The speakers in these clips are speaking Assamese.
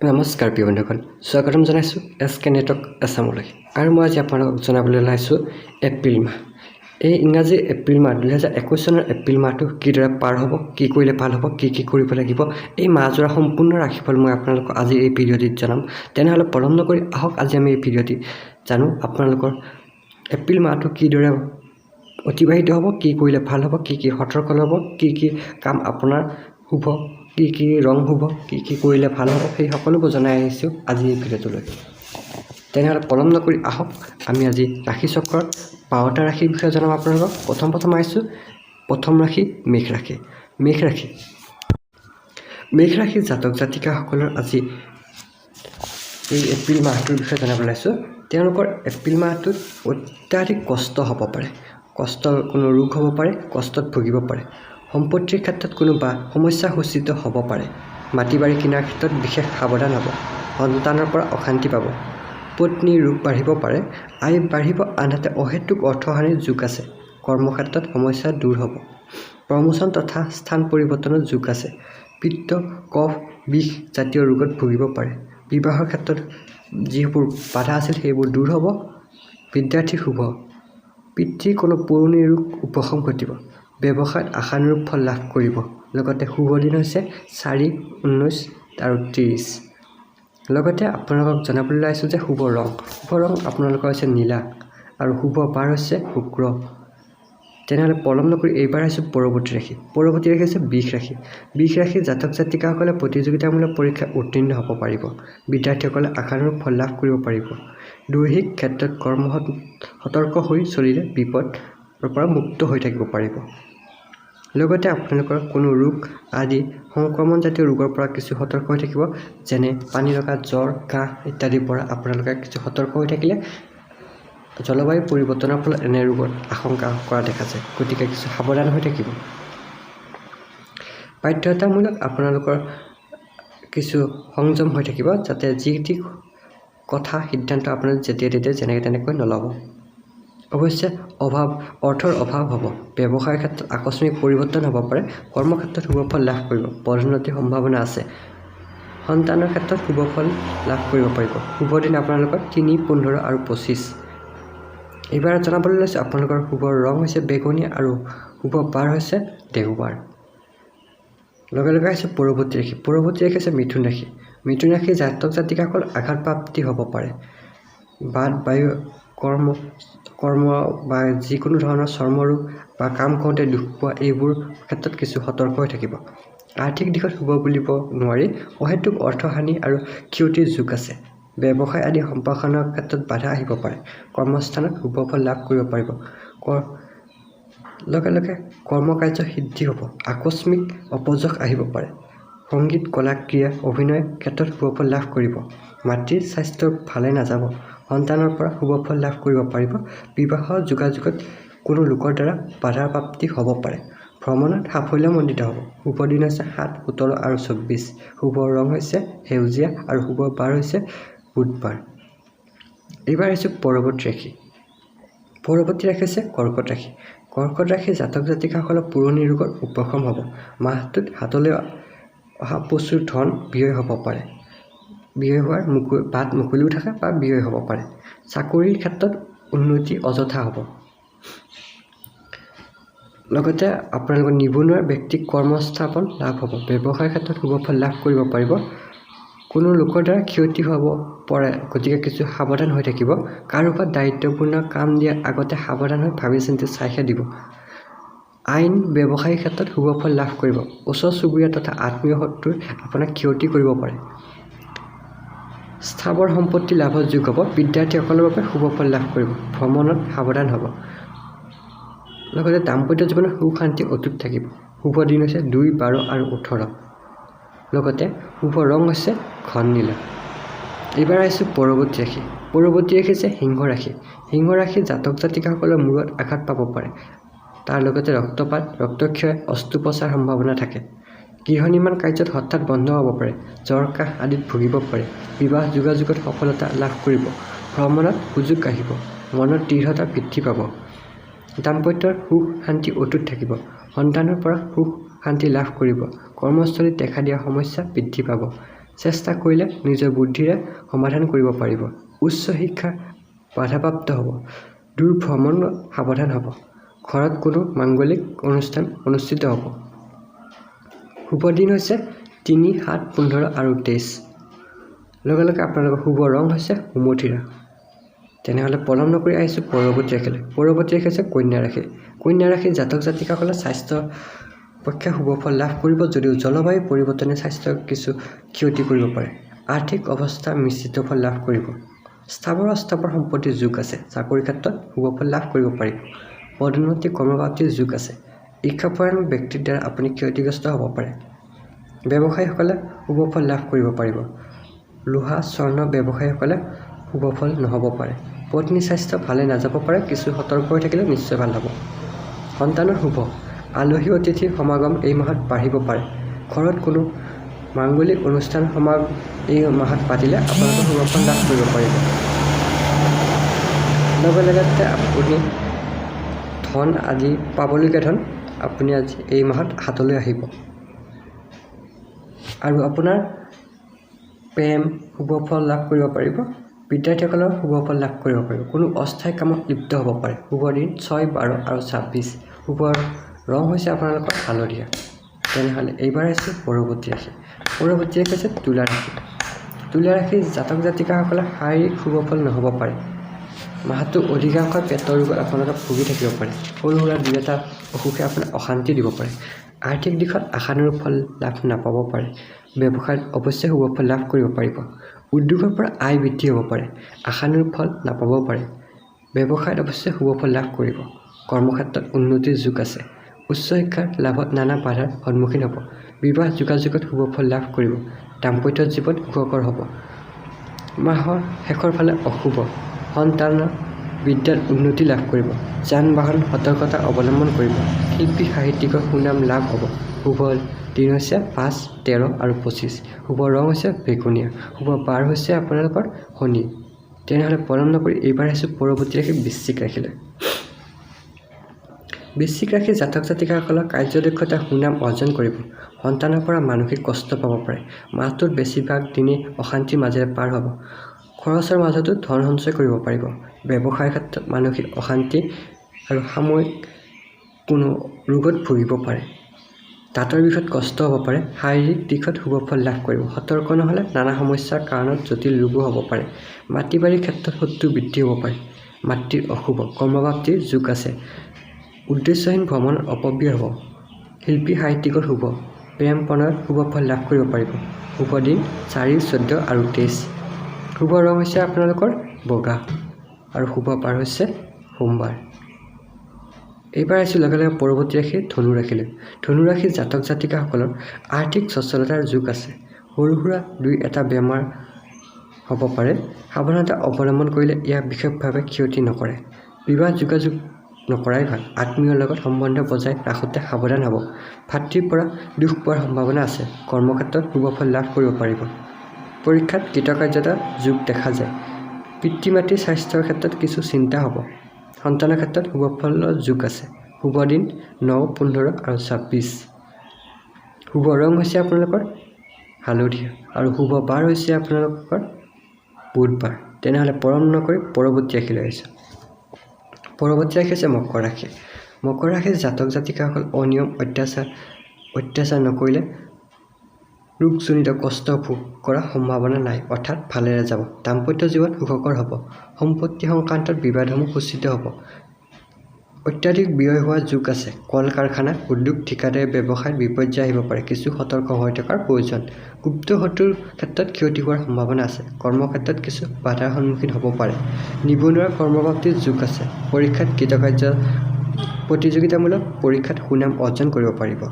নমস্কাৰ প্ৰিয় বন্ধুসকল, স্বাগতম জনাইছোঁ SK নেটৱৰ্ক আছামলৈ। আৰু মই আজি আপোনালোকক জনাবলৈ ওলাইছোঁ এপ্ৰিল মাহ। এই ইংৰাজী এপ্ৰিল মাহ 2021 চনৰ এপ্ৰিল মাহটো কিদৰে পাৰ হ'ব, কি কৰিলে ভাল হ'ব, কি কৰিব লাগিব, এই মাহজোৰা সম্পূৰ্ণ ৰাশিফল মই আপোনালোকক আজি এই ভিডিঅ'টিত জনাম। তেনেহ'লে পলম নকৰি আহক আজি আমি এই ভিডিঅ'টি জানো আপোনালোকৰ এপ্ৰিল মাহটো কিদৰে অতিবাহিত হ'ব, কি কৰিলে ভাল হ'ব, কি সতৰ্ক হ'ব, কি কাম আপোনাৰ শুভ, কি ৰং শুভ, কি কৰিলে ভাল হ'ব, সেই সকলোবোৰ জনাই আহিছোঁ আজি এই ভিডিঅ'টোলৈ। তেনেহ'লে পলম নকৰি আহক আমি আজি ৰাশি চক্ৰৰ 12টা ৰাশিৰ বিষয়ে জনাম আপোনালোকক। প্ৰথম আহিছোঁ প্ৰথম ৰাশি মেঘ ৰাশি। মেঘ ৰাশিৰ জাতক জাতিকাসকলৰ আজি এই এপ্ৰিল মাহটোৰ বিষয়ে জনাবলৈ ওলাইছোঁ। তেওঁলোকৰ এপ্ৰিল মাহটোত অত্যাধিক কষ্ট হ'ব পাৰে, কোনো ৰোগ হ'ব পাৰে, কষ্টত ভুগিব পাৰে। সম্পত্তিৰ ক্ষেত্ৰত কোনোবা সমস্যা সূচিত হ'ব পাৰে। মাটি বাৰী কিনাৰ ক্ষেত্ৰত বিশেষ সাৱধান হ'ব। সন্তানৰ পৰা অশান্তি পাব। পত্নীৰ ৰোগ বাঢ়িব পাৰে, আয় বাঢ়িব, আনহাতে অহেতুক অৰ্থহানিৰ যোগ আছে। কৰ্মক্ষেত্ৰত সমস্যা দূৰ হ'ব। প্ৰমোচন তথা স্থান পৰিৱৰ্তনৰ যোগ আছে। পিত্ত, কফ, বিষ জাতীয় ৰোগত ভুগিব পাৰে। বিবাহৰ ক্ষেত্ৰত যিবোৰ বাধা আছিল সেইবোৰ দূৰ হ'ব। বিদ্যাৰ্থীৰ শুভ। পিতৃৰ কোনো পুৰণি ৰোগ উপশম ঘটিব। ব্যৱসায়ত আশানুৰূপ ফল লাভ কৰিব। লগতে শুভ দিন হৈছে 4, 19 আৰু 30। লগতে আপোনালোকক জনাবলৈ ওলাইছোঁ যে শুভ ৰং আপোনালোকৰ হৈছে নীলা আৰু শুভ বাৰ হৈছে শুক্ৰ। তেনেহ'লে পলম নকৰি এইবাৰ আহিছোঁ পৰৱৰ্তী ৰাশি হৈছে বৃষ ৰাশিৰ জাতক জাতিকাসকলে প্ৰতিযোগিতামূলক পৰীক্ষাত উত্তীৰ্ণ হ'ব পাৰিব। বিদ্যাৰ্থীসকলে আশানুৰূপ ফল লাভ কৰিব পাৰিব। দৈহিক ক্ষেত্ৰত কৰ্মত সতৰ্ক হৈ চলিলে বিপদৰ পৰা মুক্ত হৈ থাকিব পাৰিব। লগতে আপোনালোকৰ কোনো ৰোগ আদি সংক্ৰমণজাতীয় ৰোগৰ পৰা কিছু সতৰ্ক হৈ থাকিব, যেনে পানী লগা, জ্বৰ, কাহ ইত্যাদিৰ পৰা আপোনালোকে কিছু সতৰ্ক হৈ থাকিলে জলবায়ু পৰিৱৰ্তনৰ ফলত এনে ৰোগত আশংকা কৰা দেখা যায়। গতিকে কিছু সাৱধান হৈ থাকিব। বাধ্যতামূলক আপোনালোকৰ কিছু সংযম হৈ থাকিব, যাতে যি টি কথা সিদ্ধান্ত আপোনালোকে যেতিয়া তেতিয়া যেনেকৈ তেনেকৈ নল'ব। অৱশ্যে অৰ্থৰ অভাৱ হ'ব। ব্যৱসায়ৰ ক্ষেত্ৰত আকস্মিক পৰিৱৰ্তন হ'ব পাৰে। কৰ্মক্ষেত্ৰত শুভ ফল লাভ কৰিব। পদোন্নতিৰ সম্ভাৱনা আছে। সন্তানৰ ক্ষেত্ৰত শুভ ফল লাভ কৰিব পাৰিব। শুভ দিন আপোনালোকৰ 3, 15 আৰু 25। এইবাৰ জনাবলৈ লৈছোঁ আপোনালোকৰ শুভ ৰং হৈছে বেঙুনীয়া আৰু শুভ বাৰ হৈছে দেওবাৰ। লগে আহিছে পৰৱৰ্তী ৰাশি হৈছে মিথুন ৰাশি। মিথুন ৰাশিৰ জাতক জাতিকাসকল আঘাতপ্ৰাপ্তি হ'ব পাৰে। বাত বায়ু কৰ্ম বা যিকোনো ধৰণৰ চৰ্মৰোগ বা কাম কৰোঁতে দুখ পোৱা এইবোৰ ক্ষেত্ৰত কিছু সতৰ্ক হৈ থাকিব। আৰ্থিক দিশত শুভ বুলিব নোৱাৰি। অহেতুক অৰ্থহানি আৰু ক্ষতিৰ যোগ আছে। ব্যৱসায় আদি সম্প্ৰসাৰণৰ ক্ষেত্ৰত বাধা আহিব পাৰে। কৰ্মস্থানত শুভ ফল লাভ কৰিব পাৰিব। লগে কৰ্মকাৰ্য সিদ্ধি হ'ব। আকস্মিক অপযশ আহিব পাৰে। সংগীত, কলা, ক্ৰীড়া, অভিনয় ক্ষেত্ৰত শুভ ফল লাভ কৰিব। মাতৃৰ স্বাস্থ্য ভালে নাযাব। সন্তানৰ পৰা শুভ ফল লাভ কৰিব পাৰিব। বিবাহৰ যোগাযোগত কোনো লোকৰ দ্বাৰা বাধাৰ প্ৰাপ্তি হ'ব পাৰে। ভ্ৰমণত সাফল্যমণ্ডিত হ'ব। শুভ দিন হৈছে 7, 17 আৰু 24। শুভ ৰং হৈছে সেউজীয়া আৰু শুভ বাৰ হৈছে বুধবাৰ। এইবাৰ আহিছোঁ পৰৱৰ্তী ৰাশি হৈছে কৰ্কট ৰাশি। কৰ্কট ৰাশিৰ জাতক জাতিকাসকলৰ পুৰণি ৰোগৰ উপশম হ'ব। মাহটোত হাতলৈ অহা প্ৰচুৰ ধন ব্যয় হ'ব পাৰে। ব্যয় হোৱাৰ বাট মুকলিও থাকে বা ব্যয় হ'ব পাৰে। চাকৰিৰ ক্ষেত্ৰত উন্নতি অযথা হ'ব। লগতে আপোনালোকৰ নিবনুৱা ব্যক্তিক কৰ্মস্থাপন লাভ হ'ব। ব্যৱসায়ৰ ক্ষেত্ৰত শুভ ফল লাভ কৰিব পাৰিব। কোনো লোকৰ দ্বাৰা ক্ষতি হ'ব পাৰে, গতিকে কিছু সাৱধান হৈ থাকিব। কাৰোবাৰ দায়িত্বপূৰ্ণ কাম দিয়াৰ আগতে সাৱধান হৈ ভাবি চিন্তি চাইহে দিব। আইন ব্যৱসায়িক ক্ষেত্ৰত শুভ ফল লাভ কৰিব। ওচৰ চুবুৰীয়া তথা আত্মীয় শত্ৰুৱে আপোনাক ক্ষতি কৰিব পাৰে। স্থাৱৰ সম্পত্তি লাভৰ যোগ হ'ব। বিদ্যাৰ্থীসকলৰ বাবে শুভ ফল লাভ কৰিব। ভ্ৰমণত সাৱধান হ'ব। লগতে দাম্পত্য জীৱনত সুখ শান্তি অটুট থাকিব। শুভ দিন হৈছে 2, 12 আৰু 18। লগতে শুভ ৰং হৈছে ঘন নীলা। এইবাৰ আহিছোঁ পৰৱৰ্তী ৰাশি হৈছে সিংহ ৰাশি। সিংহ ৰাশিৰ জাতক জাতিকাসকলৰ মূৰত আঘাত পাব পাৰে। তাৰ লগতে ৰক্তপাত, ৰক্তক্ষয়, অস্ত্ৰোপচাৰ সম্ভাৱনা থাকে। গৃহ নিৰ্মাণ কাৰ্যত হঠাৎ বন্ধ হ'ব পাৰে। জ্বৰ, কাহ আদিত ভুগিব পাৰে। বিবাহ যোগাযোগত সফলতা লাভ কৰিব। ভ্ৰমণত সুযোগ আহিব। মনৰ দৃঢ়তা বৃদ্ধি পাব। দাম্পত্যৰ সুখ শান্তি অটুট থাকিব। সন্তানৰ পৰা সুখ শান্তি লাভ কৰিব। কৰ্মস্থলীত দেখা দিয়া সমস্যা বৃদ্ধি পাব। চেষ্টা কৰিলে নিজৰ বুদ্ধিৰে সমাধান কৰিব পাৰিব। উচ্চ শিক্ষা বাধাপ্ৰাপ্ত হ'ব। দূৰ ভ্ৰমণ সাৱধান হ'ব। ঘৰত কোনো মাংগলিক অনুষ্ঠান অনুষ্ঠিত হ'ব। শুভ দিন হৈছে 3, 7, 15 আৰু 23। লগে লগে আপোনালোকৰ শুভ ৰং হৈছে সুমথিৰা। তেনেহ'লে পলম নকৰি আহিছোঁ পৰৱৰ্তী ৰাশিলৈ। পৰৱৰ্তী ৰাশি হৈছে কন্যা ৰাশি। কন্যা ৰাশিৰ জাতক জাতিকাসকলে স্বাস্থ্য পক্ষে শুভ ফল লাভ কৰিব যদিও জলবায়ু পৰিৱৰ্তনে স্বাস্থ্যৰ কিছু ক্ষতি কৰিব পাৰে। আৰ্থিক অৱস্থা মিশ্ৰিত ফল লাভ কৰিব। স্থাৱৰ অস্থাৱৰ সম্পত্তিৰ যোগ আছে। চাকৰি ক্ষেত্ৰত শুভ ফল লাভ কৰিব পাৰিব। পদোন্নতি কৰ্মপ্ৰাপ্তিৰ যোগ আছে। ঈৰ্ষাপৰায়ণ ব্যক্তিৰ দ্বাৰা আপুনি ক্ষতিগ্ৰস্ত হ'ব পাৰে। ব্যৱসায়ীসকলে শুভ ফল লাভ কৰিব পাৰিব। লোহা স্বৰ্ণ ব্যৱসায়ীসকলে শুভ ফল নহ'ব পাৰে। পত্নীৰ স্বাস্থ্য ভালে নাযাব পাৰে। কিছু সতৰ্ক হৈ থাকিলে নিশ্চয় ভাল হ'ব। সন্তানৰ শুভ। আলহী অতিথিৰ সমাগম এই মাহত বাঢ়িব পাৰে। ঘৰত কোনো মাংগলিক অনুষ্ঠান সমাগম এই মাহত পাতিলে আপোনালোকে শুভ ফল লাভ কৰিব পাৰিব। লগে লগে আপুনি ধন আদি পাবলগীয়া ধন আপুনি আজি এই মাহত হাতলৈ আহিব। আৰু আপোনাৰ প্ৰেম শুভ ফল লাভ কৰিব পাৰিব। বিদ্যাৰ্থীসকলৰ শুভ ফল লাভ কৰিব পাৰিব। কোনো অস্থায়ী কামত লিপ্ত হ'ব পাৰে। শুভ দিন 6, 12 আৰু 26। শুভ ৰং হৈছে আপোনালোকৰ হালধীয়া। তেনেহ'লে এইবাৰ আহিছে পৰৱৰ্তী ৰাশি। পৰৱৰ্তী ৰাশি হৈছে তুলা ৰাশি। তুলা ৰাশিৰ জাতক জাতিকাসকলে শাৰীৰিক শুভ ফল নহ'ব পাৰে। মাহটো অধিকাংশ পেটৰ ৰোগত আপোনালোকে ভুগি থাকিব পাৰে। সৰু সুৰা দুই এটা অসুখে আপোনাক অশান্তি দিব পাৰে। আৰ্থিক দিশত আশানুৰূপ ফল লাভ নাপাব পাৰে। ব্যৱসায়ত অৱশ্যে শুভ ফল লাভ কৰিব পাৰিব। উদ্যোগৰ পৰা আয় বৃদ্ধি হ'ব পাৰে। আশানুৰূপ ফল নাপাব পাৰে। ব্যৱসায়ত অৱশ্যে শুভ ফল লাভ কৰিব। কৰ্মক্ষেত্ৰত উন্নতিৰ যোগ আছে। উচ্চ শিক্ষাৰ লাভত নানা বাধাৰ সন্মুখীন হ'ব। বিবাহ যোগাযোগত শুভ ফল লাভ কৰিব। দাম্পত্য জীৱন সুখকৰ হ'ব। মাহৰ শেষৰ ফালে অশুভ। সন্তানৰ বিদ্যাত উন্নতি লাভ কৰিব। যান বাহন সতৰ্কতা অৱলম্বন কৰিব। শিল্পী সাহিত্যিকৰ সুনাম লাভ হ'ব। শুভ দিন হৈছে 5, 13 আৰু 25। শুভ ৰং হৈছে বেঙুনীয়া। শুভ বাৰ হৈছে আপোনালোকৰ শনি। তেনেহ'লে পলম নকৰি এইবাৰ আহিছোঁ পৰৱৰ্তী ৰাশি বৃশ্চিক ৰাশিলৈ। বৃশ্চিক ৰাশিৰ জাতক জাতিকাসকলৰ কাৰ্যদক্ষতা সুনাম অৰ্জন কৰিব। সন্তানৰ পৰা মানসিক কষ্ট পাব পাৰে। মাহটোত বেছিভাগ দিনেই অশান্তিৰ মাজেৰে পাৰ হ'ব। খৰচৰ মাজতো ধন সঞ্চয় কৰিব পাৰিব। ব্যৱসায়ৰ ক্ষেত্ৰত মানসিক অশান্তি আৰু সাময়িক কোনো ৰোগত ভুগিব পাৰে। দাঁতৰ বিষত কষ্ট হ'ব পাৰে। শাৰীৰিক দিশত শুভ ফল লাভ কৰিব। সতৰ্ক নহ'লে নানা সমস্যাৰ কাৰণত জটিল ৰোগো হ'ব পাৰে। মাটি বাৰীৰ ক্ষেত্ৰত শত্ৰু বৃদ্ধি হ'ব পাৰে। মাতৃৰ অশুভ। কৰ্মপ্ৰাপ্তিৰ যোগ আছে। উদ্দেশ্যহীন ভ্ৰমণত অপব্যয় হ'ব। শিল্পী সাহিত্যিকৰ শুভ। প্ৰেম প্ৰণয়ত শুভ ফল লাভ কৰিব পাৰিব। শুভ দিন 4, 14 আৰু 23। শুভ ৰং হৈছে আপোনালোকৰ বগা আৰু শুভ বাৰ হৈছে সোমবাৰ। এইবাৰ আহিছোঁ লগে লগে পৰৱৰ্তী ৰাশি ধনু ৰাশিলৈ। ধনু ৰাশিৰ জাতক জাতিকাসকলৰ আৰ্থিক সচ্ছলতাৰ যোগ আছে। সৰু সুৰা দুই এটা বেমাৰ হ'ব পাৰে। সাৱধানতা অৱলম্বন কৰিলে ইয়াক বিশেষভাৱে ক্ষতি নকৰে। বিবাহ যোগাযোগ নকৰাই ভাল। আত্মীয়ৰ লগত সম্বন্ধ বজাই ৰাখোঁতে সাৱধান হ'ব। ভাতৃৰ পৰা দুখ পোৱাৰ সম্ভাৱনা আছে। কৰ্মক্ষেত্ৰত শুভ ফল লাভ কৰিব পাৰিব। পৰীক্ষাত কৃতকাৰ্যতা যোগ দেখা যায়। পিতৃ মাতৃৰ স্বাস্থ্যৰ ক্ষেত্ৰত কিছু চিন্তা হ'ব। সন্তানৰ ক্ষেত্ৰত শুভ ফলৰ যোগ আছে। শুভ দিন 9, 15 আৰু 26। শুভ ৰং হৈছে আপোনালোকৰ হালধীয়া আৰু শুভ বাৰ হৈছে আপোনালোকৰ বুধবাৰ। তেনেহ'লে পলম নকৰি পৰৱৰ্তী ৰাশিলৈ আহিছোঁ। পৰৱৰ্তী ৰাশি হৈছে মকৰ ৰাশি। মকৰ ৰাশিৰ জাতক জাতিকাসকল অনিয়ম অত্যাচাৰ নকৰিলে ৰোগজনিত কষ্ট ভোগ কৰাৰ সম্ভাৱনা নাই, অৰ্থাৎ ভালেৰে যাব। দাম্পত্য জীৱন সুখকৰ হ'ব। সম্পত্তি সংক্ৰান্তত বিবাদসমূহ সূচিত হ'ব। অত্যাধিক ব্যয় হোৱাৰ যোগ আছে। কল কাৰখানা উদ্যোগ ঠিকাদাৰী ব্যৱসায়ত বিপৰ্যয় আহিব পাৰে। কিছু সতৰ্ক হৈ থকাৰ প্ৰয়োজন। গুপ্ত শত্ৰুৰ ক্ষেত্ৰত ক্ষতি হোৱাৰ সম্ভাৱনা আছে। কৰ্মক্ষেত্ৰত কিছু বাধাৰ সন্মুখীন হ'ব পাৰে। নিবনুৱাৰ কৰ্মপ্ৰাপ্তিৰ যোগ আছে। পৰীক্ষাত কৃতকাৰ্য প্ৰতিযোগিতামূলক পৰীক্ষাত সুনাম অৰ্জন কৰিব পাৰিব।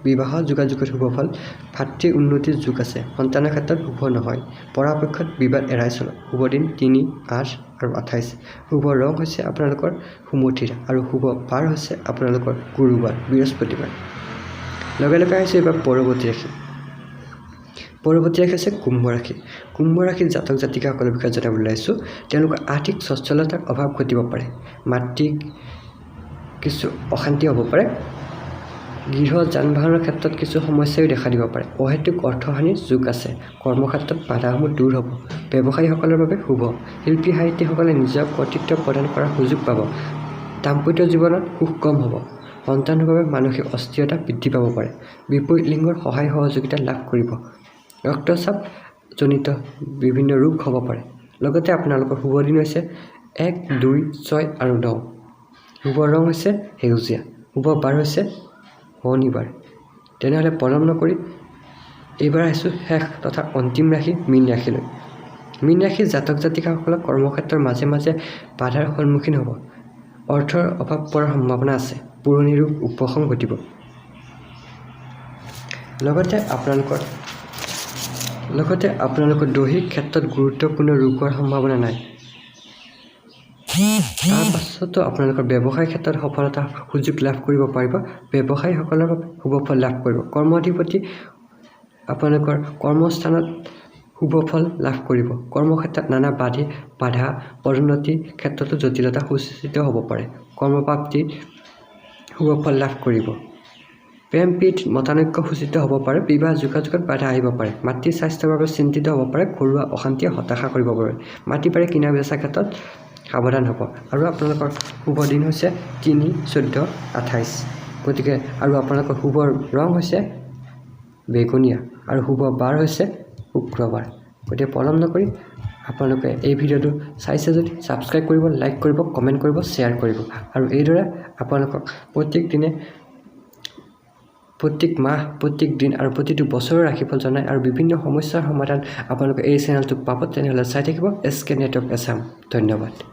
বিবাহ যোগাযোগত শুভ ফল। ভাতৃৰ উন্নতিৰ যোগ আছে। সন্তানৰ ক্ষেত্ৰত শুভ নহয়। পৰাপক্ষত বিবাদ এৰাই চলক। শুভ দিন 3, 8 আৰু 28। শুভ ৰং হৈছে আপোনালোকৰ সুমথিৰা আৰু শুভ বাৰ হৈছে আপোনালোকৰ গুৰুবাৰ বৃহস্পতিবাৰ। লগে লগে আহিছে এইবাৰ পৰৱৰ্তী ৰাশি। পৰৱৰ্তী ৰাশি হৈছে কুম্ভ ৰাশি। কুম্ভ ৰাশিৰ জাতক জাতিকাসকলৰ বিষয়ে জনাবলৈ আহিছোঁ। তেওঁলোকৰ আৰ্থিক সচ্ছলতাৰ অভাৱ ঘটিব পাৰে। মাতৃক কিছু অশান্তি হ'ব পাৰে। গৃহ যান বাহনৰ ক্ষেত্ৰত কিছু সমস্যাও দেখা দিব পাৰে। অহেতুক অৰ্থহানিৰ যোগ আছে। কৰ্মক্ষেত্ৰত বাধাসমূহ দূৰ হ'ব। ব্যৱসায়ীসকলৰ বাবে শুভ। শিল্পী সাহিত্যিকসকলে নিজৰ কৰ্তৃত্ব প্ৰদান কৰাৰ সুযোগ পাব। দাম্পত্য জীৱনত সুখ কম হ'ব। সন্তানৰ বাবে মানসিক অস্থিৰতা বৃদ্ধি পাব পাৰে। বিপৰীত লিংগৰ সহায় সহযোগিতা লাভ কৰিব। ৰক্তচাপজনিত বিভিন্ন ৰোগ হ'ব পাৰে। লগতে আপোনালোকৰ শুভ দিন হৈছে 1, 2, 6 আৰু 9। শুভ ৰং হৈছে সেউজীয়া। শুভ বাৰ হৈছে শনিবাৰ। তেনেহ'লে পলম নকৰি এইবাৰ আহিছোঁ শেষ তথা অন্তিম ৰাশি মীন ৰাশিলৈ। মীন ৰাশিৰ জাতক জাতিকাসকলক কৰ্মক্ষেত্ৰৰ মাজে মাজে বাধাৰ সন্মুখীন হ'ব। অৰ্থৰ অভাৱ পৰাৰ সম্ভাৱনা আছে। পুৰণি ৰোগ উপশম ঘটিব। লগতে আপোনালোকৰ দৈহিক ক্ষেত্ৰত গুৰুত্বপূৰ্ণ ৰোগ হোৱাৰ সম্ভাৱনা নাই। তাৰ পাছতো আপোনালোকৰ ব্যৱসায় ক্ষেত্ৰত সফলতা সুযোগ লাভ কৰিব পাৰিব। ব্যৱসায়ীসকলৰ বাবে শুভ ফল লাভ কৰিব। কৰ্মাধিপতি আপোনালোকৰ কৰ্মস্থানত শুভ ফল লাভ কৰিব। কৰ্মক্ষেত্ৰত নানা বাধা পদোন্নতিৰ ক্ষেত্ৰতো জটিলতা সূচিত হ'ব পাৰে। কৰ্মপ্ৰাপ্তিৰ শুভ ফল লাভ কৰিব। প্ৰেম প্ৰীতিত মতানৈক্য সূচিত হ'ব পাৰে। বিবাহ যোগাযোগত বাধা আহিব পাৰে। মাতৃৰ স্বাস্থ্যৰ বাবে চিন্তিত হ'ব পাৰে। ঘৰুৱা অশান্তিয়ে হতাশা কৰিব পাৰে। মাটি বাৰী কিনা বেচা ক্ষেত্ৰত সাৱধান হ'ব। আৰু আপোনালোকৰ শুভ দিন হৈছে 3, 14, 28। গতিকে আৰু আপোনালোকৰ শুভ ৰং হৈছে বেঙুনীয়া আৰু শুভ বাৰ হৈছে শুক্ৰবাৰ। গতিকে পলম নকৰি আপোনালোকে এই ভিডিঅ'টো চাইছে যদি ছাবস্ক্ৰাইব কৰিব, লাইক কৰিব, কমেণ্ট কৰিব, শ্বেয়াৰ কৰিব। আৰু এইদৰে আপোনালোকক প্ৰত্যেক দিনে, প্ৰত্যেক মাহ, প্ৰত্যেক দিন আৰু প্ৰতিটো বছৰৰ ৰাশিফল জনাই আৰু বিভিন্ন সমস্যাৰ সমাধান আপোনালোকে এই চেনেলটোত পাব। তেনেহ'লে চাই থাকিব SK নেটৱৰ্ক আছাম। ধন্যবাদ।